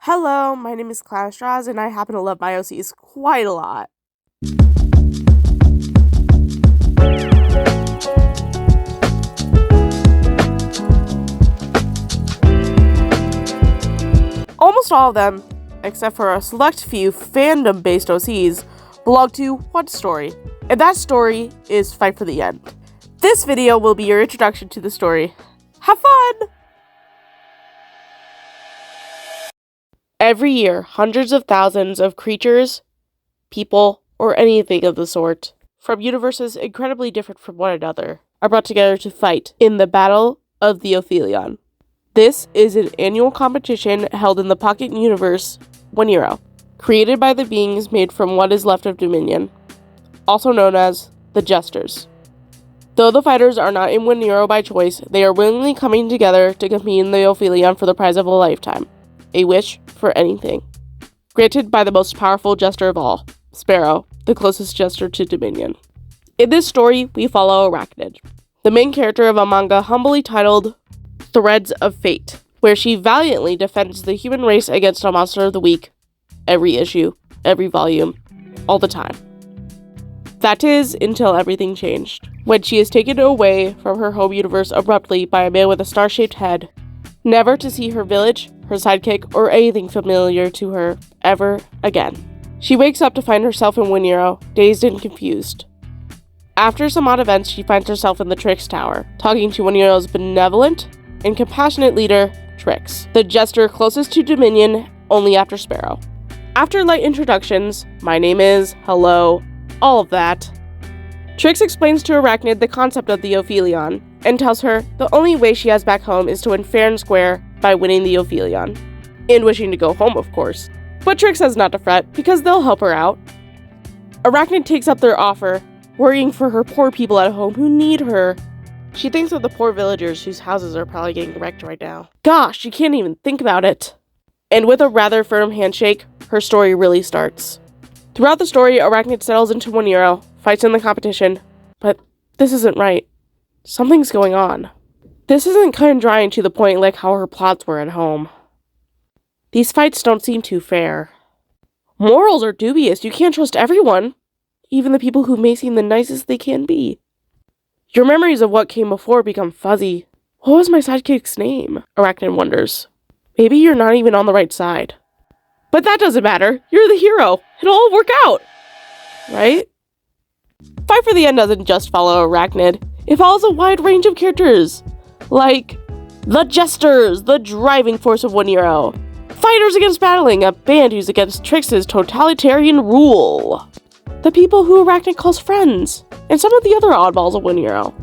Hello, my name is Clara Strauss, and I happen to love my OCs quite a lot. Almost all of them, except for a select few fandom-based OCs, belong to one story, and that story is Fight for the End. This video will be your introduction to the story. Have fun! Every year, hundreds of thousands of creatures, people, or anything of the sort, from universes incredibly different from one another, are brought together to fight in the Battle of the Ophelion. This is an annual competition held in the Pocket Universe, Winiero, created by the beings made from what is left of Dominion, also known as the Jesters. Though the fighters are not in Winiero by choice, they are willingly coming together to compete in the Ophelion for the prize of a lifetime. A wish for anything. Granted by the most powerful jester of all, Sparrow, the closest jester to Dominion. In this story, we follow Arachnid, the main character of a manga humbly titled Threads of Fate, where she valiantly defends the human race against a monster of the week, every issue, every volume, all the time. That is, until everything changed, when she is taken away from her home universe abruptly by a man with a star-shaped head, never to see her village, her sidekick, or anything familiar to her ever again. She wakes up to find herself in Winiero, dazed and confused. After some odd events, she finds herself in the Trix Tower, talking to Winiero's benevolent and compassionate leader, Trix, the jester closest to Dominion, only after Sparrow. After light introductions, my name is, hello, all of that, Trix explains to Arachnid the concept of the Ophelion, and tells her the only way she has back home is to win fair and square by winning the Ophelion. And wishing to go home, of course. But Trix says not to fret, because they'll help her out. Arachnid takes up their offer, worrying for her poor people at home who need her. She thinks of the poor villagers whose houses are probably getting wrecked right now. Gosh, she can't even think about it. And with a rather firm handshake, her story really starts. Throughout the story, Arachnid settles into Winiero, fights in the competition, but this isn't right. Something's going on. This isn't cut and dry and to the point like how her plots were at home. These fights don't seem too fair. Morals are dubious. You can't trust everyone, even the people who may seem the nicest they can be. Your memories of what came before become fuzzy. What was my sidekick's name? Arachnid wonders. Maybe you're not even on the right side. But that doesn't matter. You're the hero. It'll all work out. Right? Fight for the End doesn't just follow Arachnid. It follows a wide range of characters, like the Jesters, the driving force of Winiero, fighters against battling, a band who's against Trix's totalitarian rule, the people who Arachnid calls friends, and some of the other oddballs of Winiero.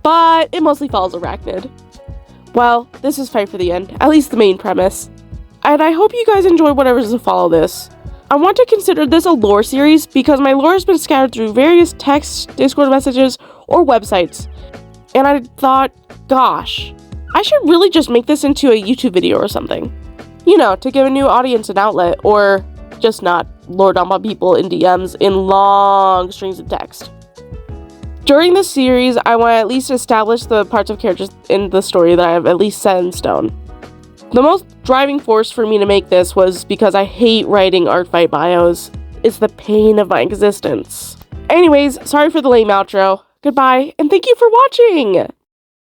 But it mostly follows Arachnid. Well, this is Fight for the End, at least the main premise, and I hope you guys enjoy whatever's to follow this. I want to consider this a lore series because my lore has been scattered through various texts, Discord messages, or websites. And I thought, gosh, I should really just make this into a YouTube video or something. You know, to give a new audience an outlet, or just not lord on my people in DMs in long strings of text. During this series, I want to at least establish the parts of characters in the story that I have at least set in stone. The most driving force for me to make this was because I hate writing art fight bios. It's the pain of my existence. Anyways, sorry for the lame outro. Goodbye, and thank you for watching!